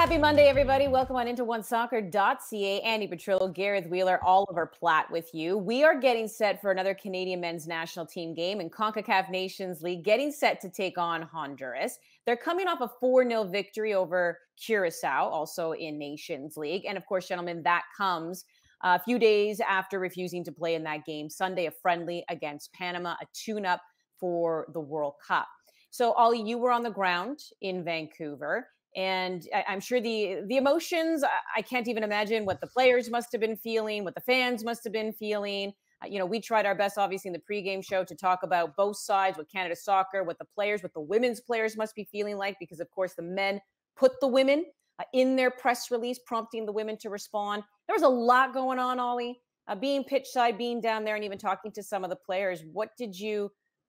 Happy Monday, everybody. Welcome on into OneSoccer.ca. Andy Petrillo, Gareth Wheeler, Oliver Platt with you. We are getting set for another Canadian men's national team game in Concacaf Nations League, getting set to take on Honduras. They're coming off a 4-0 victory over Curacao, also in Nations League. And of course, gentlemen, that comes a few days after refusing to play in that game Sunday, a friendly against Panama, a tune-up for the World Cup. So, Ollie, you were on the ground in Vancouver. And I'm sure the emotions, I can't even imagine what the players must have been feeling, what the fans must have been feeling. We tried our best, obviously, in the pregame show to talk about both sides, what Canada Soccer, what the players, what the women's players must be feeling like, because, of course, the men put the women in their press release, prompting the women to respond. There was a lot going on, Ollie, being pitch side, being down there, and even talking to some of the players. What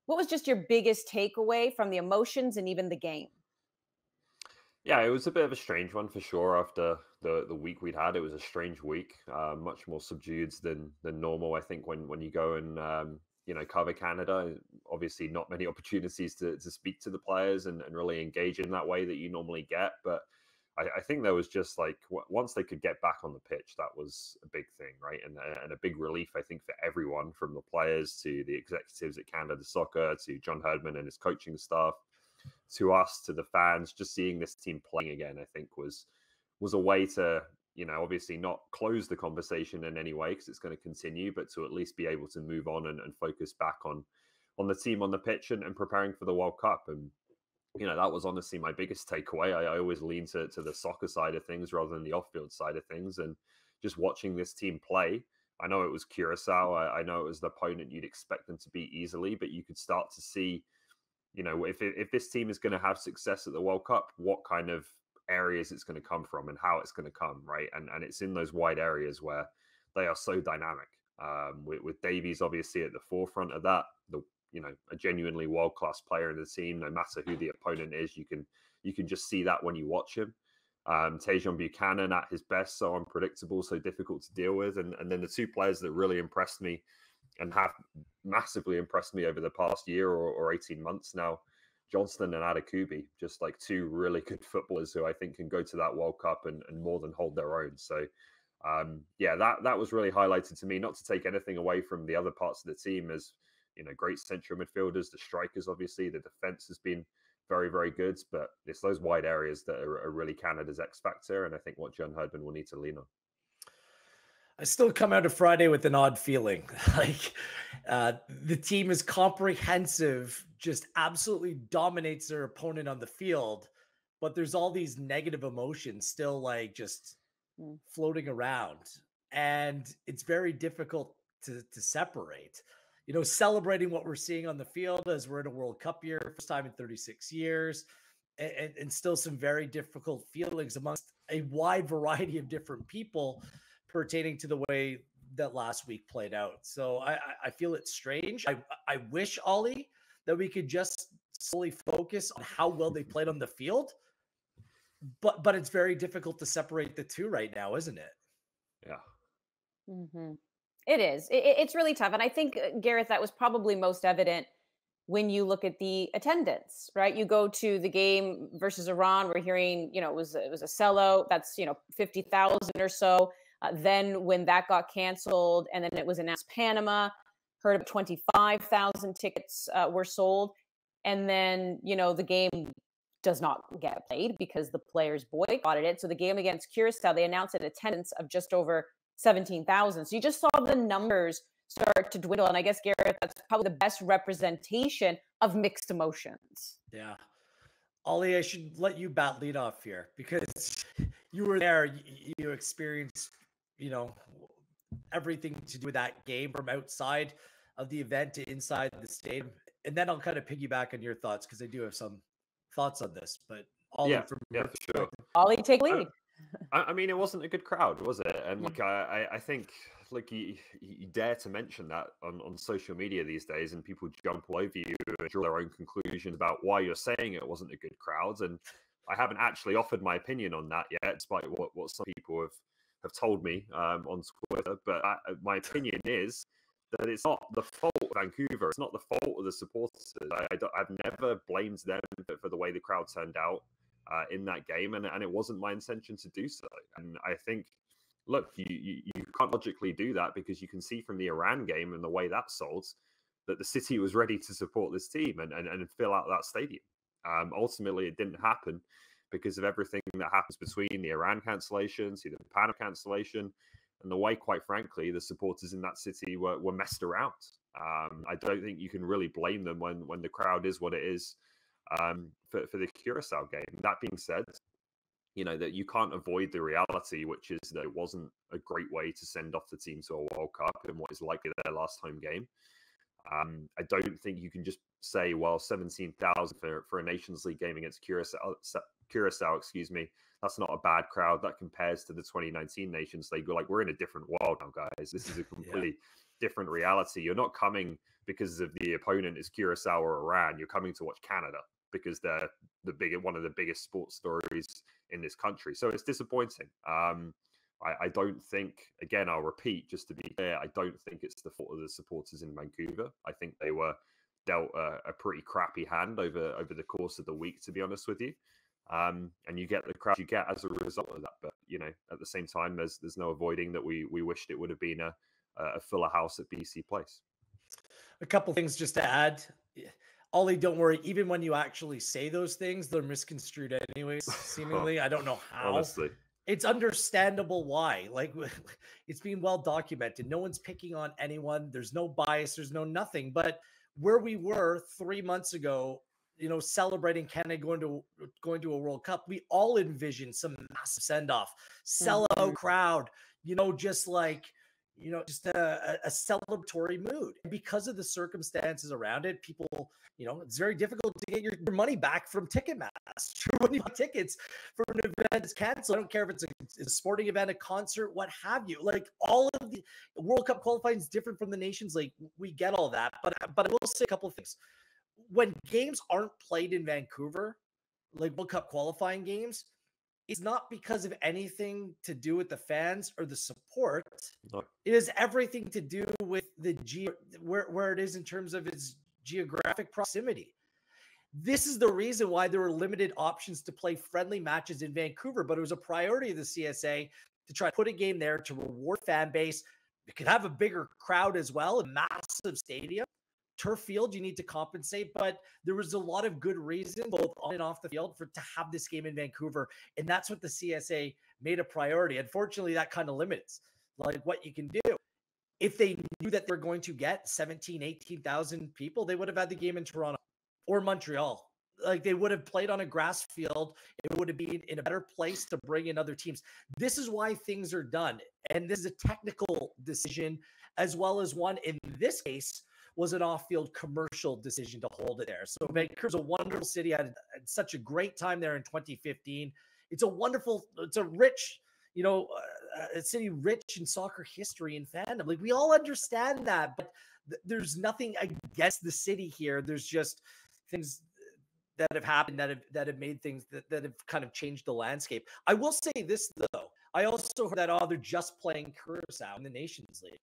was just your biggest takeaway from the emotions and even the game? Yeah, it was a bit of a strange one for sure. After the week we'd had, it was a strange week, much more subdued than normal. I think when you go and cover Canada, obviously not many opportunities to speak to the players and really engage in that way that you normally get. But I think there was just like once they could get back on the pitch, that was a big thing, right? And a big relief, I think, for everyone, from the players to the executives at Canada Soccer to John Herdman and his coaching staff, to us, to the fans. Just seeing this team playing again, I think was a way to, obviously not close the conversation in any way, because it's going to continue, but to at least be able to move on and focus back on the team on the pitch and preparing for the World Cup. And, that was honestly my biggest takeaway. I always lean to the soccer side of things rather than the off-field side of things. And just watching this team play, I know it was Curacao. I know it was the opponent you'd expect them to beat easily, but you could start to see, if this team is going to have success at the World Cup, what kind of areas it's going to come from and how it's going to come, right? And it's in those wide areas where they are so dynamic. With Davies obviously at the forefront of that, a genuinely world-class player in the team. No matter who the opponent is, you can just see that when you watch him. Tajon Buchanan at his best, so unpredictable, so difficult to deal with. And then the two players that really impressed me and have massively impressed me over the past year or 18 months now, Johnston and Adekubi, just like two really good footballers who I think can go to that World Cup and more than hold their own. So, that was really highlighted to me, not to take anything away from the other parts of the team, as, great central midfielders, the strikers, obviously, the defense has been very, very good, but it's those wide areas that are really Canada's X factor. And I think what John Herdman will need to lean on. I still come out of Friday with an odd feeling. Like the team is comprehensive, just absolutely dominates their opponent on the field, but there's all these negative emotions still like just floating around. And it's very difficult to separate. Celebrating what we're seeing on the field as we're in a World Cup year, first time in 36 years, and still some very difficult feelings amongst a wide variety of different people pertaining to the way that last week played out. So I feel it's strange. I wish, Ollie, that we could just solely focus on how well they played on the field, but it's very difficult to separate the two right now, isn't it? Yeah. Mm-hmm. It is. It's really tough. And I think, Gareth, that was probably most evident when you look at the attendance, right? You go to the game versus Iran, we're hearing, it was a sellout. That's, 50,000 or so. Then when that got canceled and then it was announced Panama, heard of 25,000 tickets were sold. And then, the game does not get played because the players boycotted it. So the game against Curacao, they announced an attendance of just over 17,000. So you just saw the numbers start to dwindle. And I guess, Gareth, that's probably the best representation of mixed emotions. Yeah. Ollie, I should let you bat lead off here because you were there. You experienced, everything to do with that game from outside of the event to inside the stadium. And then I'll kind of piggyback on your thoughts because I do have some thoughts on this. But Ollie, for sure. Ollie, take lead. I mean, it wasn't a good crowd, was it? And like, I think like you dare to mention that on social media these days, and people jump all over you and draw their own conclusions about why you're saying it wasn't a good crowd. And I haven't actually offered my opinion on that yet, despite what some people have told me on Twitter. But my opinion is that it's not the fault of Vancouver. It's not the fault of the supporters. I've never blamed them for the way the crowd turned out. in that game, and it wasn't my intention to do so. And I think, look, you can't logically do that, because you can see from the Iran game and the way that sold that the city was ready to support this team and fill out that stadium. Ultimately, it didn't happen because of everything that happens between the Iran cancellations, the Panama cancellation, and the way, quite frankly, the supporters in that city were messed around. I don't think you can really blame them when the crowd is what it is for the Curacao game. That being said, that you can't avoid the reality, which is that it wasn't a great way to send off the team to a World Cup in what is likely their last home game. I don't think you can just say, well, 17,000 for a Nations League game against Curacao, excuse me, that's not a bad crowd. That compares to the 2019 Nations League. We're in a different world now, guys. This is a completely different reality. You're not coming because of the opponent is Curacao or Iran. You're coming to watch Canada because they're one of the biggest sports stories in this country. So it's disappointing. I don't think, again, I'll repeat just to be clear, I don't think it's the fault of the supporters in Vancouver. I think they were dealt a pretty crappy hand over the course of the week, to be honest with you. And you get the crowd you get as a result of that. But, at the same time, there's no avoiding that we wished it would have been a fuller house at BC Place. A couple things just to add. Ollie, don't worry. Even when you actually say those things, they're misconstrued anyways, seemingly. I don't know how. Honestly. It's understandable why. It's being well documented. No one's picking on anyone. There's no bias. There's no nothing. But where we were 3 months ago, celebrating Canada going to a World Cup, we all envisioned some massive send-off, sellout crowd, just a celebratory mood. And because of the circumstances around it, people, it's very difficult to get your money back from Ticketmaster when you buy tickets for an event that's canceled. I don't care if it's a sporting event, a concert, what have you. All of the World Cup qualifying is different from the Nations League. We get all that. But I will say a couple of things. When games aren't played in Vancouver, like World Cup qualifying games, it's not because of anything to do with the fans or the support. No. It has everything to do with where it is in terms of its geographic proximity. This is the reason why there were limited options to play friendly matches in Vancouver, but it was a priority of the CSA to try to put a game there to reward fan base. You could have a bigger crowd as well, a massive stadium. Turf field, you need to compensate, but there was a lot of good reason, both on and off the field, to have this game in Vancouver, and that's what the CSA made a priority. Unfortunately, that kind of limits what you can do. If they knew that they're going to get 17, 18,000 people, they would have had the game in Toronto or Montreal. They would have played on a grass field. It would have been in a better place to bring in other teams. This is why things are done, and this is a technical decision as well as one, in this case, was an off-field commercial decision to hold it there. So Vancouver's a wonderful city. I had such a great time there in 2015. It's a rich, a city rich in soccer history and fandom. We all understand that, but there's nothing against the city here. There's just things that have happened that have made things that have kind of changed the landscape. I will say this, though. I also heard that, they're just playing Curacao in the Nations League.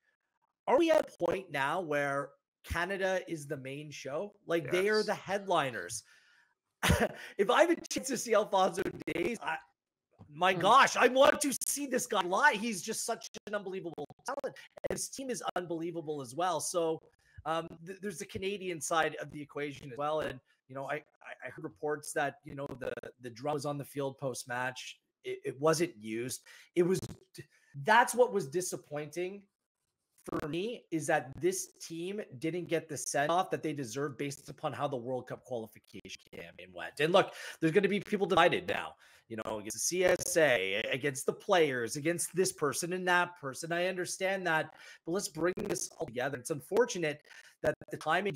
Are we at a point now where Canada is the main show? Yes. They are the headliners. If I have a chance to see Alfonso Davies, my gosh, I want to see this guy live. He's just such an unbelievable talent, and his team is unbelievable as well. So there's the Canadian side of the equation as well. And I heard reports that the drum was on the field post match. It wasn't used. That's what was disappointing for me, is that this team didn't get the send-off that they deserve based upon how the World Cup qualification campaign went. And look, there's going to be people divided now, against the CSA, against the players, against this person and that person. I understand that, but let's bring this all together. It's unfortunate that the timing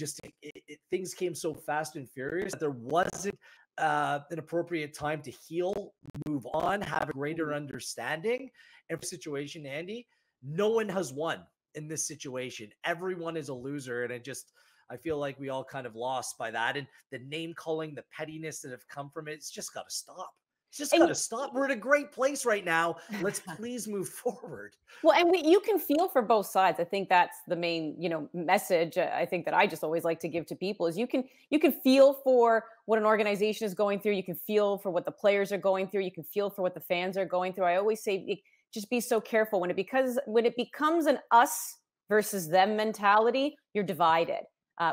things came so fast and furious that there wasn't an appropriate time to heal, move on, have a greater understanding. And for the situation, Andy, no one has won in this situation. Everyone is a loser. And I feel like we all kind of lost by that. And the name calling, the pettiness that have come from it, it's just got to stop. Just got to stop. We're in a great place right now. Let's please move forward. Well, and you can feel for both sides. I think that's the main, message I think that I just always like to give to people is you can feel for what an organization is going through. You can feel for what the players are going through. You can feel for what the fans are going through. I always say just be so careful when it becomes an us versus them mentality, you're divided.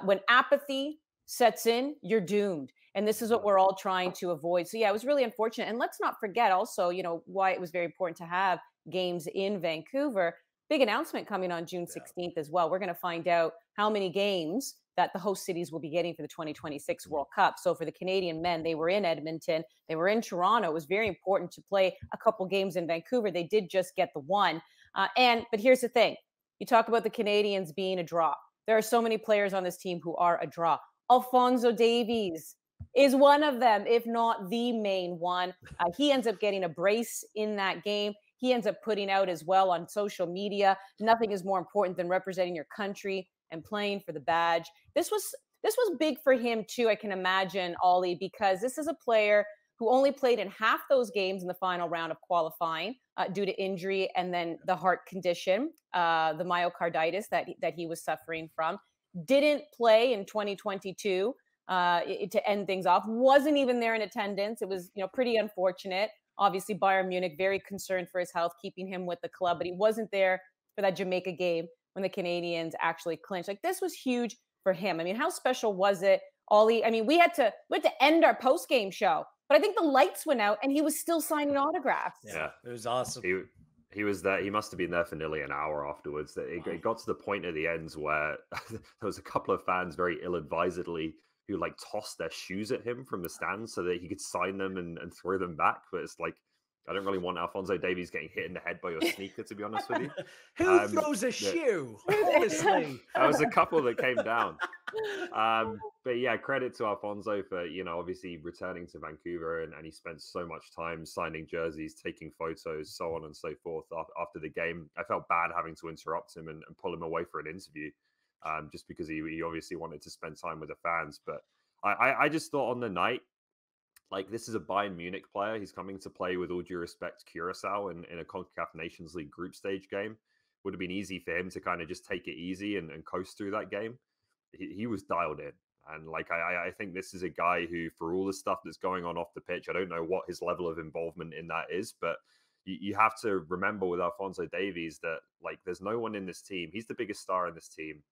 When apathy sets in, you're doomed. And this is what we're all trying to avoid. So yeah, it was really unfortunate. And let's not forget also, why it was very important to have games in Vancouver. Big announcement coming on June 16th as well. We're going to find out how many games that the host cities will be getting for the 2026 World Cup. So for the Canadian men, they were in Edmonton, they were in Toronto. It was very important to play a couple games in Vancouver. They did just get the one. But here's the thing. You talk about the Canadians being a draw. There are so many players on this team who are a draw. Alphonso Davies is one of them, if not the main one. He ends up getting a brace in that game. He ends up putting out as well on social media. Nothing is more important than representing your country and playing for the badge. This was big for him too, I can imagine, Ollie, because this is a player who only played in half those games in the final round of qualifying due to injury and then the heart condition, the myocarditis that he was suffering from. Didn't play in 2022 to end things off. Wasn't even there in attendance. It was, pretty unfortunate. Obviously, Bayern Munich very concerned for his health, keeping him with the club, but he wasn't there for that Jamaica game when the Canadians actually clinched. Like, this was huge for him. I mean, how special was it, Ollie? I mean, we had to end our post-game show, but I think the lights went out and he was still signing autographs. Yeah, it was awesome. He was there. He must have been there for nearly an hour afterwards. It got to the point at the end where there was a couple of fans very ill-advisedly who tossed their shoes at him from the stands so that he could sign them and throw them back. But it's like, I don't really want Alphonso Davies getting hit in the head by your sneaker, to be honest with you. Who throws a shoe? Honestly. There was a couple that came down. But yeah, credit to Alphonso for, obviously returning to Vancouver and he spent so much time signing jerseys, taking photos, so on and so forth after the game. I felt bad having to interrupt him and pull him away for an interview. Just because he obviously wanted to spend time with the fans. But I just thought on the night, this is a Bayern Munich player. He's coming to play, with all due respect, Curacao in a Concacaf Nations League group stage game. Would have been easy for him to kind of just take it easy and coast through that game. He was dialed in. And I think this is a guy who, for all the stuff that's going on off the pitch, I don't know what his level of involvement in that is, but you have to remember with Alphonso Davies that there's no one in this team. He's the biggest star in this team.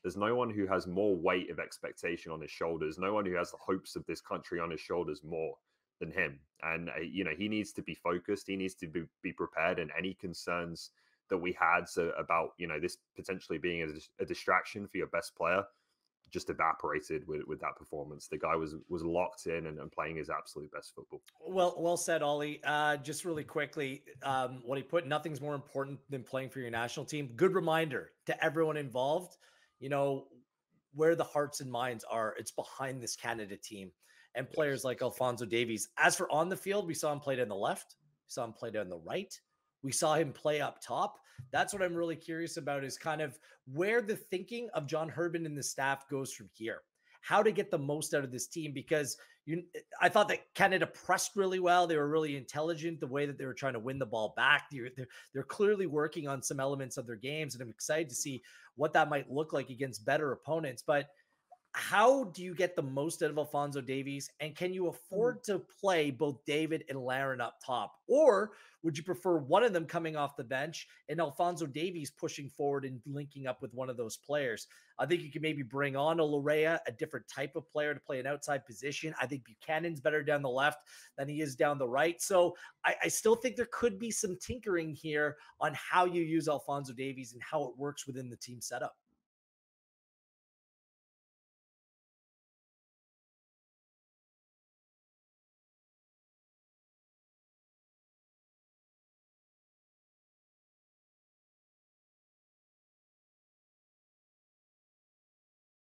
There's no one who has more weight of expectation on his shoulders. No one who has the hopes of this country on his shoulders more than him. And, he needs to be focused. He needs to be prepared. And any concerns that we had about, this potentially being a distraction for your best player just evaporated with that performance. The guy was locked in and playing his absolute best football. Well said, Ollie. Just really quickly, what he put, nothing's more important than playing for your national team. Good reminder to everyone involved. Where the hearts and minds are, it's behind this Canada team and players like Alphonso Davies. As for on the field, we saw him play on the left. We saw him play on the right. We saw him play up top. That's what I'm really curious about, is kind of where the thinking of John Herdman and the staff goes from here. How to get the most out of this team, because I thought that Canada pressed really well. They were really intelligent, the way that they were trying to win the ball back. They're clearly working on some elements of their games, and I'm excited to see what that might look like against better opponents. But how do you get the most out of Alphonso Davies? And can you afford to play both David and Laren up top? Or would you prefer one of them coming off the bench and Alphonso Davies pushing forward and linking up with one of those players? I think you can maybe bring on a Larea, a different type of player to play an outside position. I think Buchanan's better down the left than he is down the right. So I still think there could be some tinkering here on how you use Alphonso Davies and how it works within the team setup.